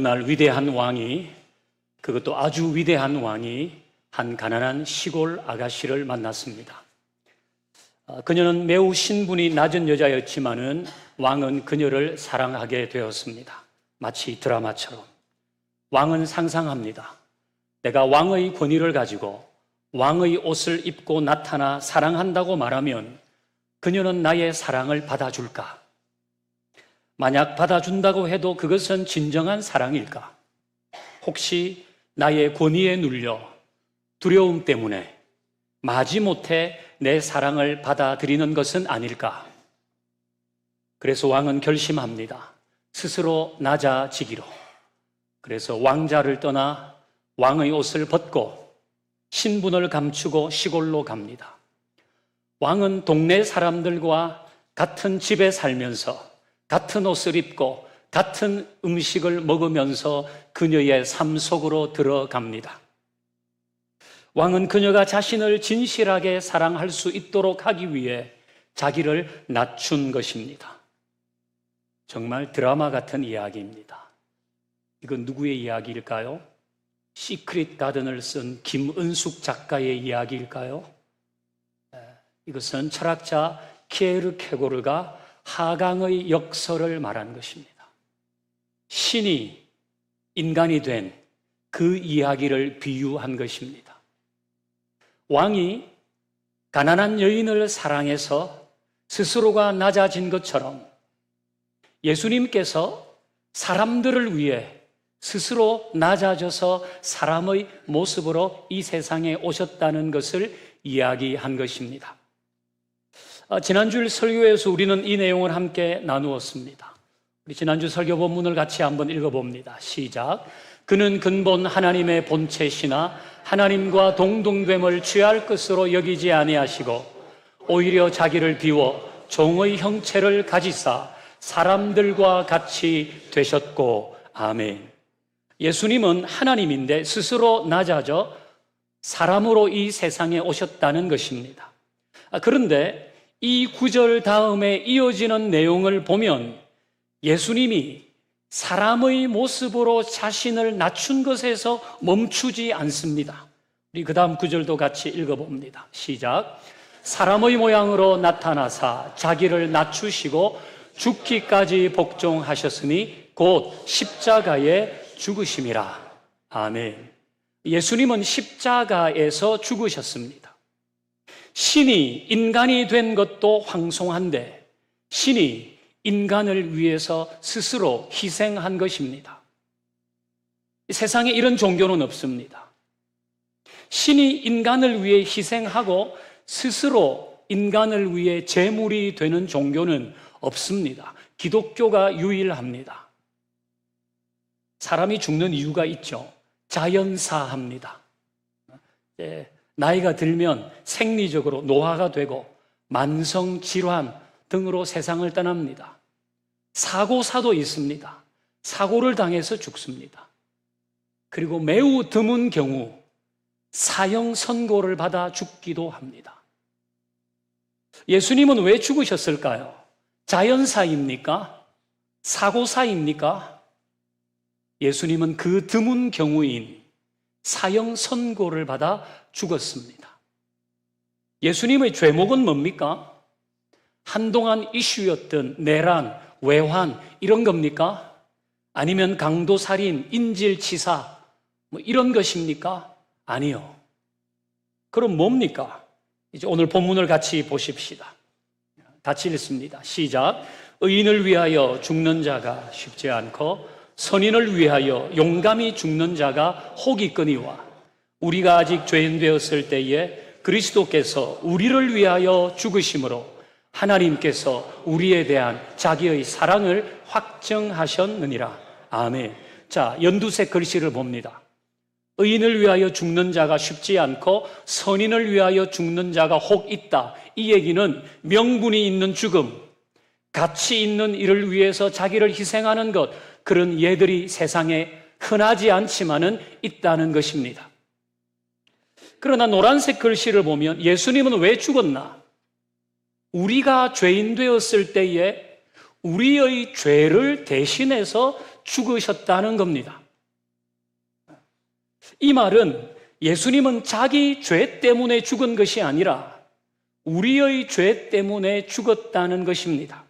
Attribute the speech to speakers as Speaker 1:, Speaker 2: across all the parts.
Speaker 1: 날 위대한 왕이, 그것도 아주 위대한 왕이 한 가난한 시골 아가씨를 만났습니다. 그녀는 매우 신분이 낮은 여자였지만은 왕은 그녀를 사랑하게 되었습니다. 마치 드라마처럼. 왕은 상상합니다. 내가 왕의 권위를 가지고 왕의 옷을 입고 나타나 사랑한다고 말하면 그녀는 나의 사랑을 받아줄까? 만약 받아준다고 해도 그것은 진정한 사랑일까? 혹시 나의 권위에 눌려 두려움 때문에 마지못해 내 사랑을 받아들이는 것은 아닐까? 그래서 왕은 결심합니다. 스스로 낮아지기로. 그래서 왕자를 떠나 왕의 옷을 벗고 신분을 감추고 시골로 갑니다. 왕은 동네 사람들과 같은 집에 살면서 같은 옷을 입고 같은 음식을 먹으면서 그녀의 삶 속으로 들어갑니다. 왕은 그녀가 자신을 진실하게 사랑할 수 있도록 하기 위해 자기를 낮춘 것입니다. 정말 드라마 같은 이야기입니다. 이건 누구의 이야기일까요? 시크릿 가든을 쓴 김은숙 작가의 이야기일까요? 이것은 철학자 키에르케고르가 하강의 역설을 말한 것입니다. 신이 인간이 된 그 이야기를 비유한 것입니다. 왕이 가난한 여인을 사랑해서 스스로가 낮아진 것처럼 예수님께서 사람들을 위해 스스로 낮아져서 사람의 모습으로 이 세상에 오셨다는 것을 이야기한 것입니다. 지난주일 설교에서 우리는 이 내용을 함께 나누었습니다. 우리 지난주 설교 본문을 같이 한번 읽어봅니다. 시작. 그는 근본 하나님의 본체시나 하나님과 동등됨을 취할 것으로 여기지 아니하시고 오히려 자기를 비워 종의 형체를 가지사 사람들과 같이 되셨고. 아멘. 예수님은 하나님인데 스스로 낮아져 사람으로 이 세상에 오셨다는 것입니다. 그런데 이 구절 다음에 이어지는 내용을 보면 예수님이 사람의 모습으로 자신을 낮춘 것에서 멈추지 않습니다. 우리 그 다음 구절도 같이 읽어봅니다. 시작. 사람의 모양으로 나타나사 자기를 낮추시고 죽기까지 복종하셨으니 곧 십자가에 죽으심이라. 아멘. 예수님은 십자가에서 죽으셨습니다. 신이 인간이 된 것도 황송한데 신이 인간을 위해서 스스로 희생한 것입니다. 세상에 이런 종교는 없습니다. 신이 인간을 위해 희생하고 스스로 인간을 위해 제물이 되는 종교는 없습니다. 기독교가 유일합니다. 사람이 죽는 이유가 있죠. 자연사합니다. 나이가 들면 생리적으로 노화가 되고 만성질환 등으로 세상을 떠납니다. 사고사도 있습니다. 사고를 당해서 죽습니다. 그리고 매우 드문 경우 사형 선고를 받아 죽기도 합니다. 예수님은 왜 죽으셨을까요? 자연사입니까? 사고사입니까? 예수님은 그 드문 경우인 사형 선고를 받아 죽었습니다. 예수님의 죄목은 뭡니까? 한동안 이슈였던 내란, 외환 이런 겁니까? 아니면 강도살인, 인질치사 이런 것입니까? 아니요. 그럼 뭡니까? 이제 오늘 본문을 같이 보십시다. 같이 읽습니다. 시작. 의인을 위하여 죽는 자가 쉽지 않고 선인을 위하여 용감히 죽는 자가 혹 있거니와 우리가 아직 죄인 되었을 때에 그리스도께서 우리를 위하여 죽으심으로 하나님께서 우리에 대한 자기의 사랑을 확정하셨느니라. 아멘. 자, 연두색 글씨를 봅니다. 의인을 위하여 죽는 자가 쉽지 않고 선인을 위하여 죽는 자가 혹 있다. 이 얘기는 명분이 있는 죽음, 가치 있는 일을 위해서 자기를 희생하는 것, 그런 예들이 세상에 흔하지 않지만은 있다는 것입니다. 그러나 노란색 글씨를 보면 예수님은 왜 죽었나? 우리가 죄인 되었을 때에 우리의 죄를 대신해서 죽으셨다는 겁니다. 이 말은 예수님은 자기 죄 때문에 죽은 것이 아니라 우리의 죄 때문에 죽었다는 것입니다.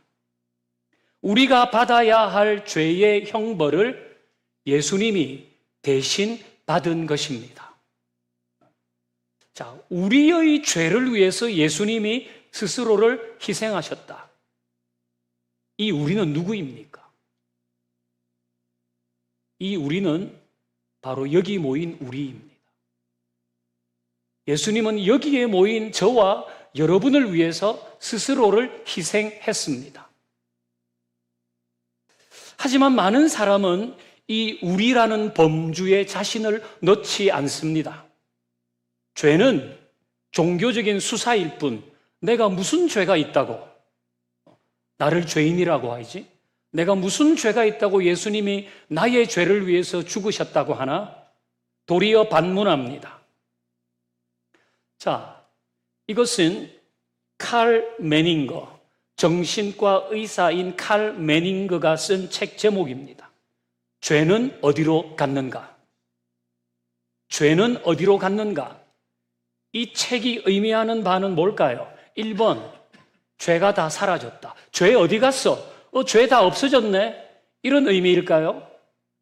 Speaker 1: 우리가 받아야 할 죄의 형벌을 예수님이 대신 받은 것입니다. 자, 우리의 죄를 위해서 예수님이 스스로를 희생하셨다. 이 우리는 누구입니까? 이 우리는 바로 여기 모인 우리입니다. 예수님은 여기에 모인 저와 여러분을 위해서 스스로를 희생했습니다. 하지만 많은 사람은 이 우리라는 범주에 자신을 넣지 않습니다. 죄는 종교적인 수사일 뿐, 내가 무슨 죄가 있다고 나를 죄인이라고 하지? 내가 무슨 죄가 있다고 예수님이 나의 죄를 위해서 죽으셨다고 하나? 도리어 반문합니다. 자, 이것은 칼 매닝거, 정신과 의사인 칼 매닝거가 쓴 책 제목입니다. 죄는 어디로 갔는가? 죄는 어디로 갔는가? 이 책이 의미하는 바는 뭘까요? 1번, 죄가 다 사라졌다. 죄 어디 갔어? 죄 다 없어졌네? 이런 의미일까요?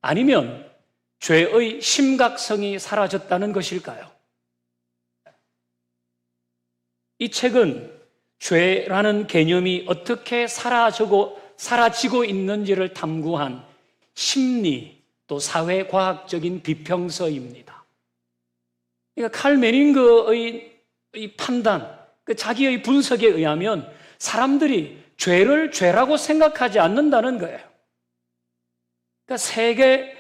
Speaker 1: 아니면 죄의 심각성이 사라졌다는 것일까요? 이 책은 죄라는 개념이 어떻게 사라지고 있는지를 탐구한 심리 또 사회과학적인 비평서입니다. 그러니까 칼 매닝거의 판단, 자기의 분석에 의하면 사람들이 죄를 죄라고 생각하지 않는다는 거예요. 그러니까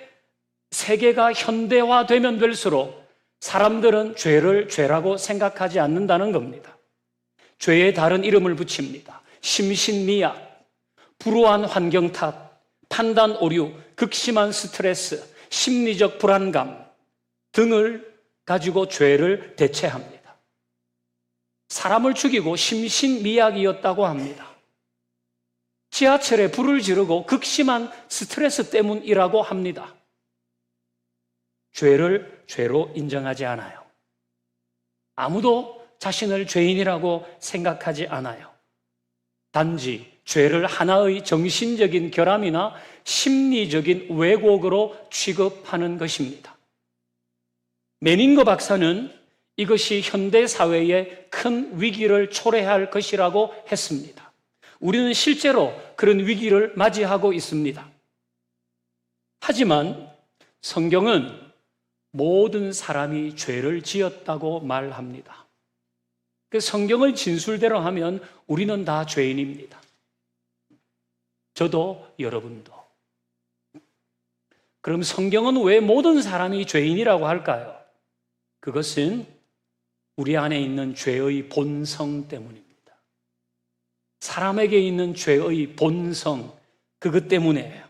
Speaker 1: 세계가 현대화되면 될수록 사람들은 죄를 죄라고 생각하지 않는다는 겁니다. 죄에 다른 이름을 붙입니다. 심신미약, 불우한 환경 탓, 판단 오류, 극심한 스트레스, 심리적 불안감 등을 가지고 죄를 대체합니다. 사람을 죽이고 심신미약이었다고 합니다. 지하철에 불을 지르고 극심한 스트레스 때문이라고 합니다. 죄를 죄로 인정하지 않아요. 아무도 자신을 죄인이라고 생각하지 않아요. 단지 죄를 하나의 정신적인 결함이나 심리적인 왜곡으로 취급하는 것입니다. 매닝거 박사는 이것이 현대사회의 큰 위기를 초래할 것이라고 했습니다. 우리는 실제로 그런 위기를 맞이하고 있습니다. 하지만 성경은 모든 사람이 죄를 지었다고 말합니다. 그 성경의 진술대로 하면 우리는 다 죄인입니다. 저도 여러분도. 그럼 성경은 왜 모든 사람이 죄인이라고 할까요? 그것은 우리 안에 있는 죄의 본성 때문입니다. 사람에게 있는 죄의 본성, 그것 때문이에요.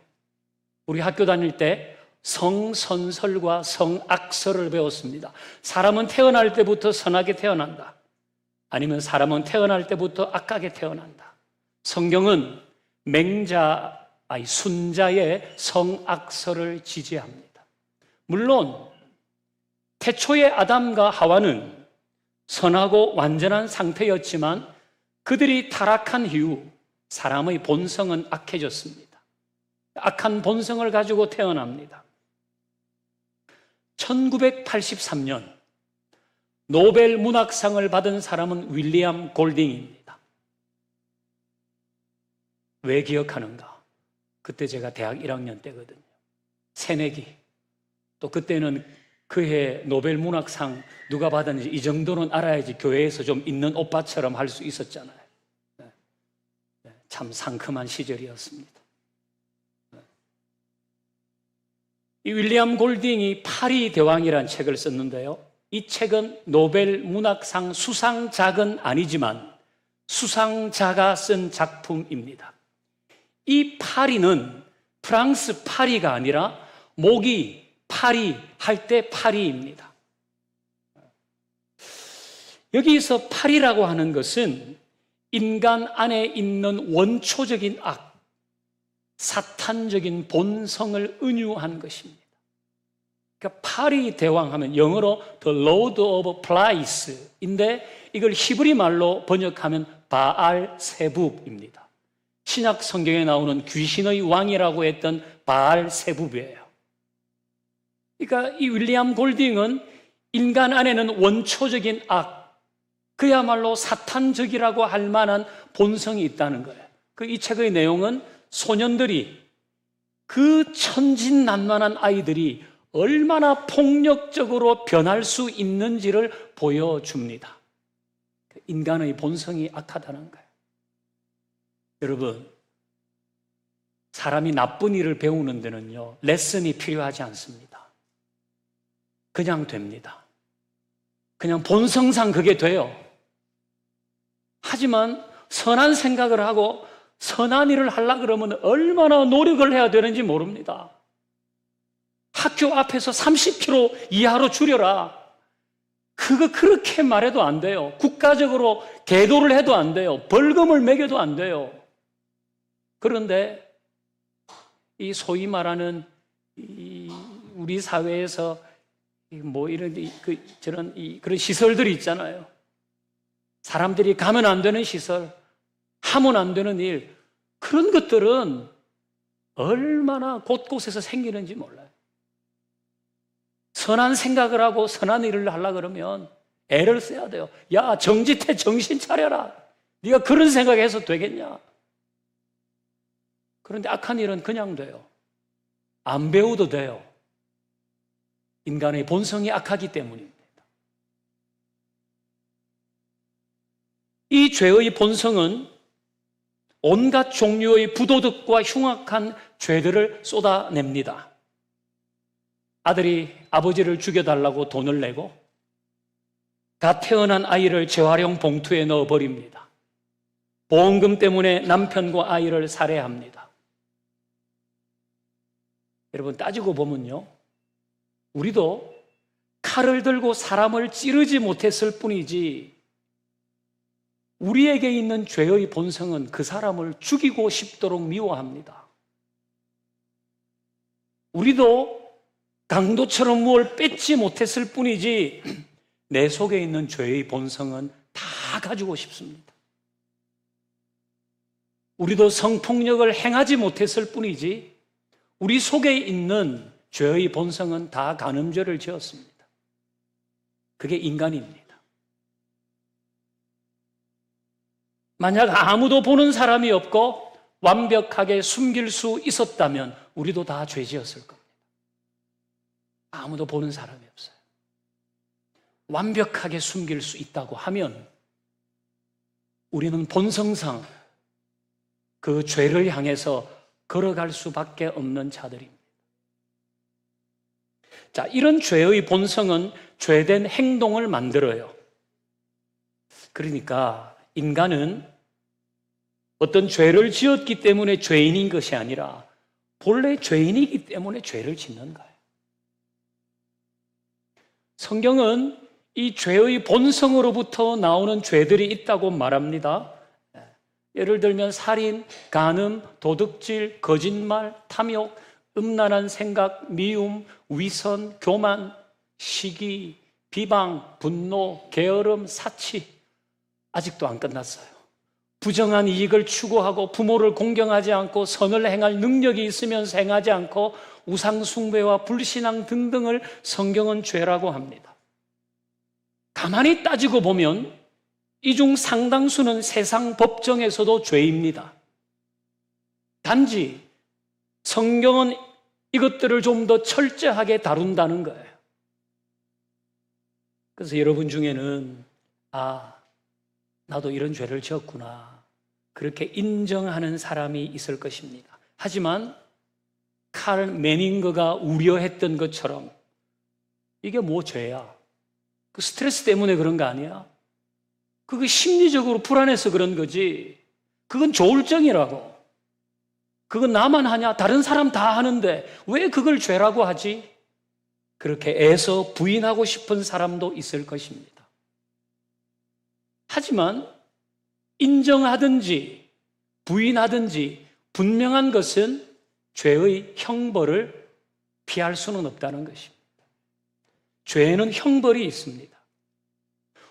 Speaker 1: 우리 학교 다닐 때 성선설과 성악설을 배웠습니다. 사람은 태어날 때부터 선하게 태어난다. 아니면 사람은 태어날 때부터 악하게 태어난다. 성경은 순자의 성악설을 지지합니다. 물론 태초의 아담과 하와는 선하고 완전한 상태였지만 그들이 타락한 이후 사람의 본성은 악해졌습니다. 악한 본성을 가지고 태어납니다. 1983년 노벨 문학상을 받은 사람은 윌리엄 골딩입니다. 왜 기억하는가? 그때 제가 대학 1학년 때거든요. 새내기. 또 그때는 그해 노벨 문학상 누가 받았는지 이 정도는 알아야지 교회에서 좀 있는 오빠처럼 할 수 있었잖아요. 참 상큼한 시절이었습니다. 이 윌리엄 골딩이 파리 대왕이라는 책을 썼는데요. 이 책은 노벨 문학상 수상작은 아니지만 수상자가 쓴 작품입니다. 이 파리는 프랑스 파리가 아니라 모기, 파리 할 때 파리입니다. 여기서 파리라고 하는 것은 인간 안에 있는 원초적인 악, 사탄적인 본성을 은유한 것입니다. 그러니까 파리 대왕하면 영어로 The Lord of Flies인데 이걸 히브리 말로 번역하면 바알세붑입니다. 신약 성경에 나오는 귀신의 왕이라고 했던 바알세붑이에요. 그러니까 이 윌리엄 골딩은 인간 안에는 원초적인 악, 그야말로 사탄적이라고 할 만한 본성이 있다는 거예요. 이 책의 내용은 소년들이, 그 천진난만한 아이들이 얼마나 폭력적으로 변할 수 있는지를 보여줍니다. 인간의 본성이 악하다는 거예요. 여러분, 사람이 나쁜 일을 배우는 데는요, 레슨이 필요하지 않습니다. 그냥 됩니다. 그냥 본성상 그게 돼요. 하지만 선한 생각을 하고 선한 일을 하려고 그러면 얼마나 노력을 해야 되는지 모릅니다. 학교 앞에서 30km 이하로 줄여라. 그거 그렇게 말해도 안 돼요. 국가적으로 계도를 해도 안 돼요. 벌금을 매겨도 안 돼요. 그런데 이 소위 말하는 우리 사회에서 뭐 이런 그런 시설들이 있잖아요. 사람들이 가면 안 되는 시설, 하면 안 되는 일, 그런 것들은 얼마나 곳곳에서 생기는지 몰라요. 선한 생각을 하고 선한 일을 하려고 그러면 애를 써야 돼요. 야, 정짓해, 정신 차려라. 네가 그런 생각해서 되겠냐? 그런데 악한 일은 그냥 돼요. 안 배워도 돼요. 인간의 본성이 악하기 때문입니다. 이 죄의 본성은 온갖 종류의 부도덕과 흉악한 죄들을 쏟아냅니다. 아들이 아버지를 죽여달라고 돈을 내고 갓 태어난 아이를 재활용 봉투에 넣어버립니다. 보험금 때문에 남편과 아이를 살해합니다. 여러분, 따지고 보면요, 우리도 칼을 들고 사람을 찌르지 못했을 뿐이지 우리에게 있는 죄의 본성은 그 사람을 죽이고 싶도록 미워합니다. 우리도 강도처럼 무엇을 뺏지 못했을 뿐이지 내 속에 있는 죄의 본성은 다 가지고 싶습니다. 우리도 성폭력을 행하지 못했을 뿐이지 우리 속에 있는 죄의 본성은 다 간음죄를 지었습니다. 그게 인간입니다. 만약 아무도 보는 사람이 없고 완벽하게 숨길 수 있었다면 우리도 다 죄 지었을 겁니다. 아무도 보는 사람이 없어요. 완벽하게 숨길 수 있다고 하면 우리는 본성상 그 죄를 향해서 걸어갈 수밖에 없는 자들입니다. 자, 이런 죄의 본성은 죄된 행동을 만들어요. 그러니까 인간은 어떤 죄를 지었기 때문에 죄인인 것이 아니라 본래 죄인이기 때문에 죄를 짓는 거예요. 성경은 이 죄의 본성으로부터 나오는 죄들이 있다고 말합니다. 예를 들면 살인, 간음, 도둑질, 거짓말, 탐욕, 음란한 생각, 미움, 위선, 교만, 시기, 비방, 분노, 게으름, 사치. 아직도 안 끝났어요. 부정한 이익을 추구하고 부모를 공경하지 않고 선을 행할 능력이 있으면서 행하지 않고 우상 숭배와 불신앙 등등을 성경은 죄라고 합니다. 가만히 따지고 보면 이 중 상당수는 세상 법정에서도 죄입니다. 단지 성경은 이것들을 좀 더 철저하게 다룬다는 거예요. 그래서 여러분 중에는 나도 이런 죄를 지었구나, 그렇게 인정하는 사람이 있을 것입니다. 하지만 칼 메닝거가 우려했던 것처럼 이게 뭐 죄야? 그 스트레스 때문에 그런 거 아니야? 그거 심리적으로 불안해서 그런 거지. 그건 조울증이라고. 그건 나만 하냐? 다른 사람 다 하는데 왜 그걸 죄라고 하지? 그렇게 애써 부인하고 싶은 사람도 있을 것입니다. 하지만 인정하든지 부인하든지 분명한 것은 죄의 형벌을 피할 수는 없다는 것입니다. 죄에는 형벌이 있습니다.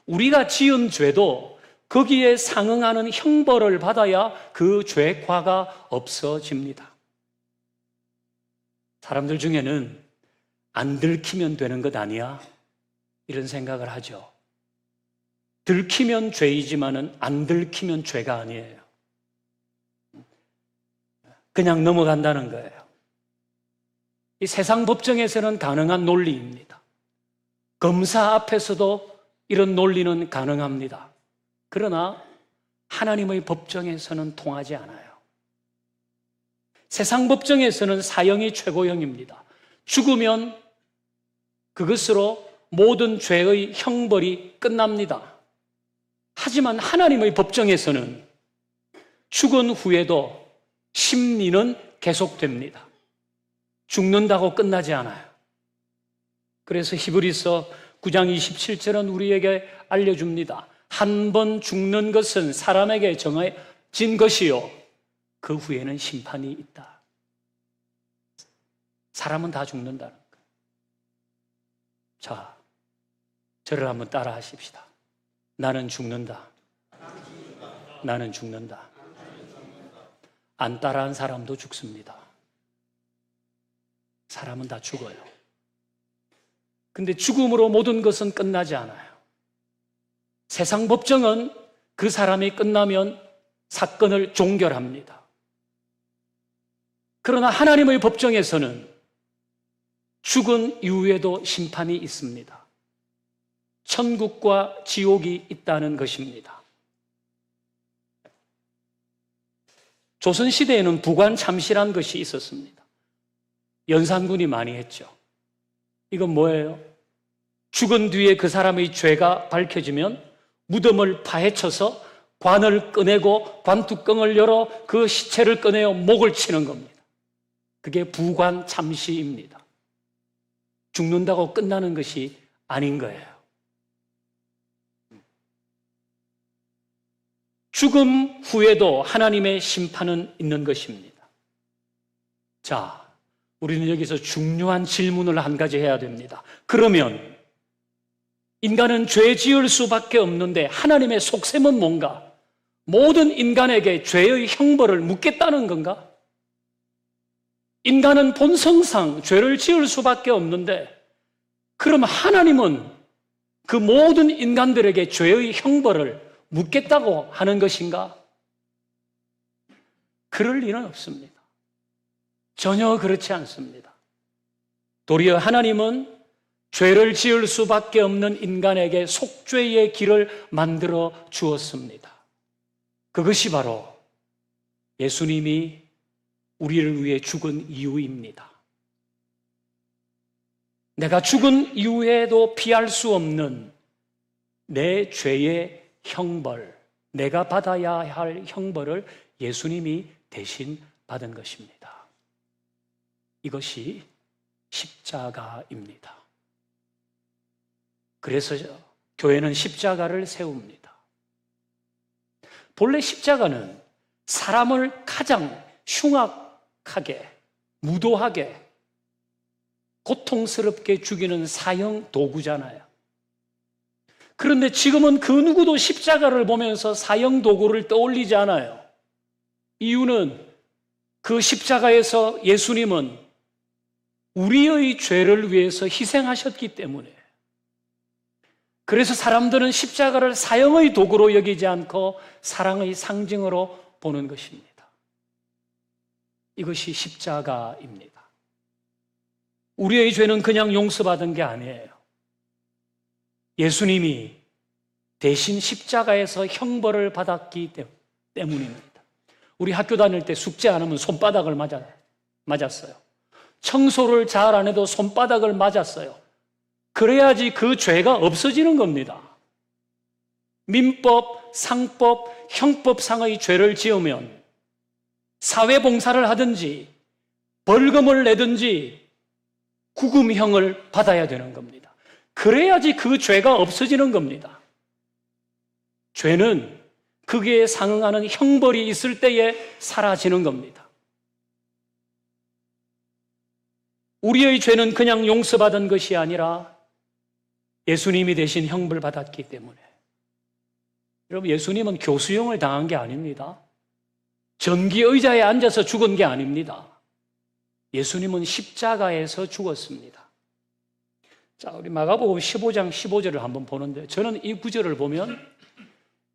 Speaker 1: 우리가 지은 죄도 거기에 상응하는 형벌을 받아야 그 죄과가 없어집니다. 사람들 중에는 안 들키면 되는 것 아니야? 이런 생각을 하죠. 들키면 죄이지만은 안 들키면 죄가 아니에요. 그냥 넘어간다는 거예요. 이 세상 법정에서는 가능한 논리입니다. 검사 앞에서도 이런 논리는 가능합니다. 그러나 하나님의 법정에서는 통하지 않아요. 세상 법정에서는 사형이 최고형입니다. 죽으면 그것으로 모든 죄의 형벌이 끝납니다. 하지만 하나님의 법정에서는 죽은 후에도 심리는 계속됩니다. 죽는다고 끝나지 않아요. 그래서 히브리서 9장 27절은 우리에게 알려줍니다. 한 번 죽는 것은 사람에게 정해진 것이요, 그 후에는 심판이 있다. 사람은 다 죽는다는 거예요. 자, 저를 한번 따라 하십시다. 나는 죽는다. 나는 죽는다. 안 따라한 사람도 죽습니다. 사람은 다 죽어요. 근데 죽음으로 모든 것은 끝나지 않아요. 세상 법정은 그 사람이 끝나면 사건을 종결합니다. 그러나 하나님의 법정에서는 죽은 이후에도 심판이 있습니다. 천국과 지옥이 있다는 것입니다. 조선시대에는 부관참시란 것이 있었습니다. 연산군이 많이 했죠. 이건 뭐예요? 죽은 뒤에 그 사람의 죄가 밝혀지면 무덤을 파헤쳐서 관을 꺼내고 관뚜껑을 열어 그 시체를 꺼내어 목을 치는 겁니다. 그게 부관참시입니다. 죽는다고 끝나는 것이 아닌 거예요. 죽음 후에도 하나님의 심판은 있는 것입니다. 자, 우리는 여기서 중요한 질문을 한 가지 해야 됩니다. 그러면 인간은 죄 지을 수밖에 없는데 하나님의 속셈은 뭔가? 모든 인간에게 죄의 형벌을 묻겠다는 건가? 인간은 본성상 죄를 지을 수밖에 없는데 그럼 하나님은 그 모든 인간들에게 죄의 형벌을 묻겠다고 하는 것인가? 그럴 리는 없습니다. 전혀 그렇지 않습니다. 도리어 하나님은 죄를 지을 수밖에 없는 인간에게 속죄의 길을 만들어 주었습니다. 그것이 바로 예수님이 우리를 위해 죽은 이유입니다. 내가 죽은 이후에도 피할 수 없는 내 죄의 형벌, 내가 받아야 할 형벌을 예수님이 대신 받은 것입니다. 이것이 십자가입니다. 그래서 교회는 십자가를 세웁니다. 본래 십자가는 사람을 가장 흉악하게, 무도하게, 고통스럽게 죽이는 사형 도구잖아요. 그런데 지금은 그 누구도 십자가를 보면서 사형 도구를 떠올리지 않아요. 이유는 그 십자가에서 예수님은 우리의 죄를 위해서 희생하셨기 때문에. 그래서 사람들은 십자가를 사형의 도구로 여기지 않고 사랑의 상징으로 보는 것입니다. 이것이 십자가입니다. 우리의 죄는 그냥 용서받은 게 아니에요. 예수님이 대신 십자가에서 형벌을 받았기 때문입니다. 우리 학교 다닐 때 숙제 안 하면 손바닥을 맞았어요. 청소를 잘 안 해도 손바닥을 맞았어요. 그래야지 그 죄가 없어지는 겁니다. 민법, 상법, 형법상의 죄를 지으면 사회봉사를 하든지 벌금을 내든지 구금형을 받아야 되는 겁니다. 그래야지 그 죄가 없어지는 겁니다. 죄는 거기에 상응하는 형벌이 있을 때에 사라지는 겁니다. 우리의 죄는 그냥 용서받은 것이 아니라 예수님이 대신 형벌 받았기 때문에. 여러분, 예수님은 교수형을 당한 게 아닙니다. 전기 의자에 앉아서 죽은 게 아닙니다. 예수님은 십자가에서 죽었습니다. 자, 우리 마가복음 15장 15절을 한번 보는데, 저는 이 구절을 보면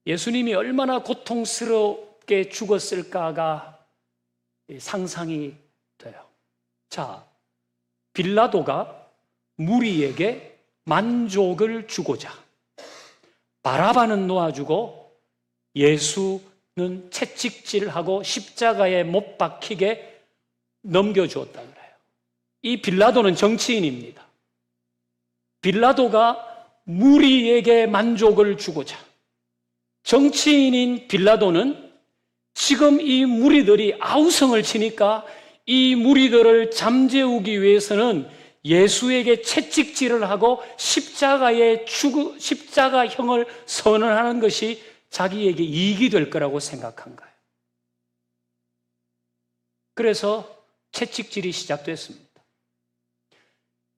Speaker 1: 예수님이 얼마나 고통스럽게 죽었을까가 상상이 돼요. 자, 빌라도가 무리에게 만족을 주고자 바라바는 놓아주고 예수는 채찍질하고 십자가에 못 박히게 넘겨주었다 그래요. 이 빌라도는 정치인입니다. 빌라도가 무리에게 만족을 주고자, 정치인인 빌라도는 지금 이 무리들이 아우성을 치니까 이 무리들을 잠재우기 위해서는 예수에게 채찍질을 하고 십자가형을 선언하는 것이 자기에게 이익이 될 거라고 생각한 거예요. 그래서 채찍질이 시작됐습니다.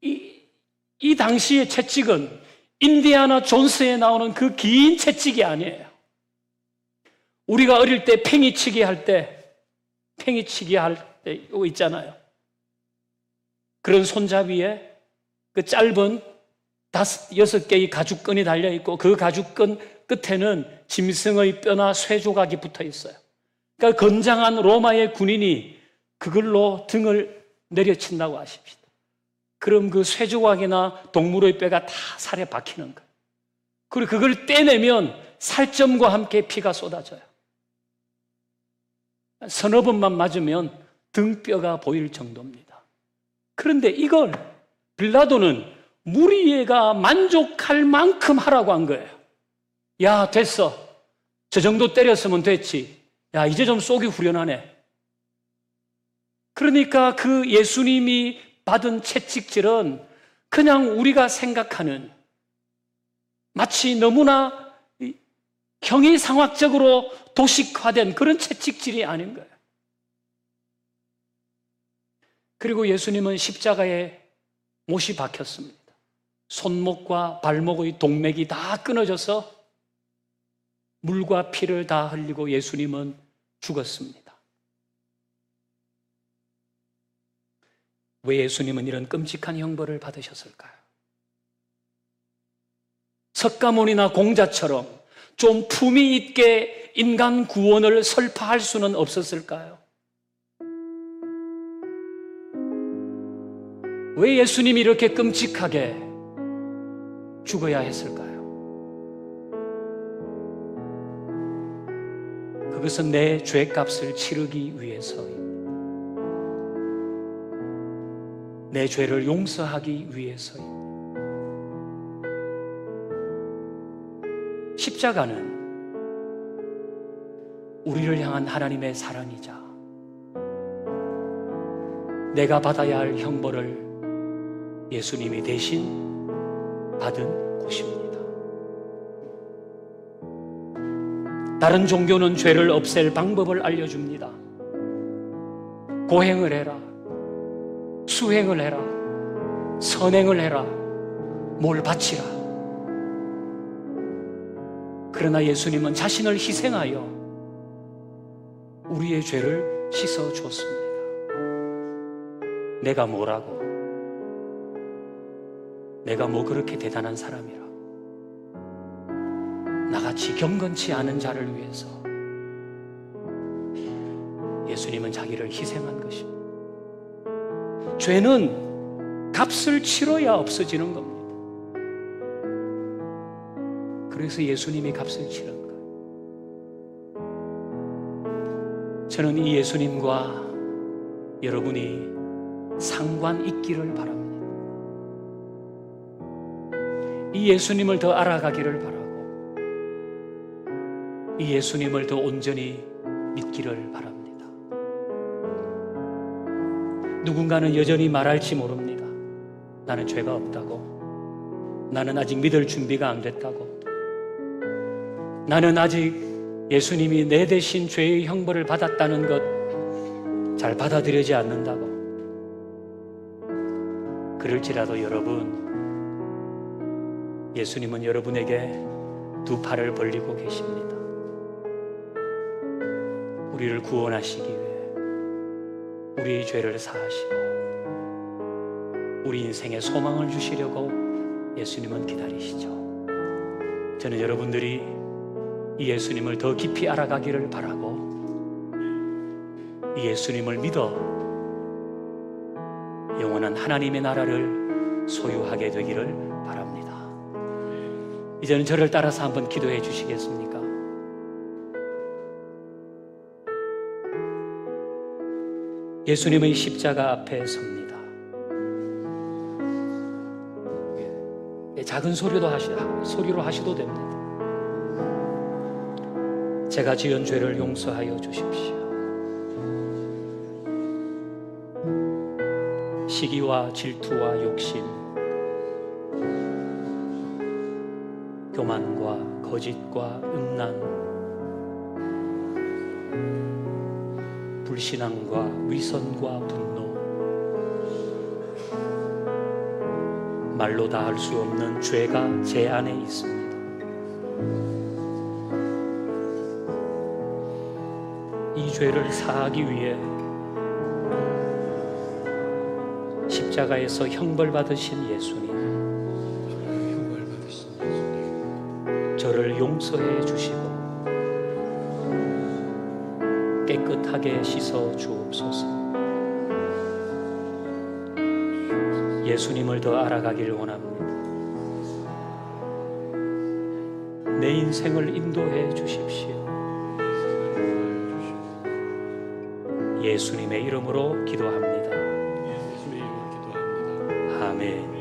Speaker 1: 이 당시의 채찍은 인디아나 존스에 나오는 그 긴 채찍이 아니에요. 우리가 어릴 때 팽이치기 할 때 이거 있잖아요. 그런 손잡이에 그 짧은 6개의 가죽끈이 달려있고 그 가죽끈 끝에는 짐승의 뼈나 쇠 조각이 붙어 있어요. 그러니까 건장한 로마의 군인이 그걸로 등을 내려친다고 하십시다. 그럼 그 쇠 조각이나 동물의 뼈가 다 살에 박히는 거예요. 그리고 그걸 떼내면 살점과 함께 피가 쏟아져요. 서너 번만 맞으면 등뼈가 보일 정도입니다. 그런데 이걸 빌라도는 무리가 만족할 만큼 하라고 한 거예요. 야, 됐어. 저 정도 때렸으면 됐지. 야, 이제 좀 쏘기 후련하네. 그러니까 그 예수님이 받은 채찍질은 그냥 우리가 생각하는 마치 너무나 형이상학적으로 도식화된 그런 채찍질이 아닌 거예요. 그리고 예수님은 십자가에 못이 박혔습니다. 손목과 발목의 동맥이 다 끊어져서 물과 피를 다 흘리고 예수님은 죽었습니다. 왜 예수님은 이런 끔찍한 형벌을 받으셨을까요? 석가모니나 공자처럼 좀 품위 있게 인간 구원을 설파할 수는 없었을까요? 왜 예수님이 이렇게 끔찍하게 죽어야 했을까요? 그것은 내 죄값을 치르기 위해서입니다. 내 죄를 용서하기 위해서입니다. 십자가는 우리를 향한 하나님의 사랑이자 내가 받아야 할 형벌을 예수님이 대신 받은 곳입니다. 다른 종교는 죄를 없앨 방법을 알려줍니다. 고행을 해라, 수행을 해라, 선행을 해라, 뭘 바치라. 그러나 예수님은 자신을 희생하여 우리의 죄를 씻어줬습니다. 내가 뭐라고? 내가 뭐 그렇게 대단한 사람이라? 나같이 경건치 않은 자를 위해서 예수님은 자기를 희생한 것입니다. 죄는 값을 치러야 없어지는 겁니다. 그래서 예수님이 값을 치른 거예요. 저는 이 예수님과 여러분이 상관 있기를 바랍니다. 이 예수님을 더 알아가기를 바라고 이 예수님을 더 온전히 믿기를 바랍니다. 누군가는 여전히 말할지 모릅니다. 나는 죄가 없다고, 나는 아직 믿을 준비가 안 됐다고, 나는 아직 예수님이 내 대신 죄의 형벌을 받았다는 것 잘 받아들이지 않는다고. 그럴지라도 여러분, 예수님은 여러분에게 두 팔을 벌리고 계십니다. 우리를 구원하시기 위해 우리의 죄를 사하시고 우리 인생에 소망을 주시려고 예수님은 기다리시죠. 저는 여러분들이 이 예수님을 더 깊이 알아가기를 바라고 이 예수님을 믿어 영원한 하나님의 나라를 소유하게 되기를 바랍니다. 이제는 저를 따라서 한번 기도해 주시겠습니까? 예수님의 십자가 앞에 섭니다. 작은 소리로 하셔도 됩니다. 제가 지은 죄를 용서하여 주십시오. 시기와 질투와 욕심, 교만과 거짓과 음란, 불신앙과 위선과 분노, 말로 다 할 수 없는 죄가 제 안에 있습니다. 이 죄를 사하기 위해 십자가에서 형벌받으신 예수님, 저를 용서해 주시고 깨끗하게 씻어 주옵소서. 예수님을 더 알아가기를 원합니다. 내 인생을 인도해 주십시오. 예수님의 이름으로 기도합니다. 아멘.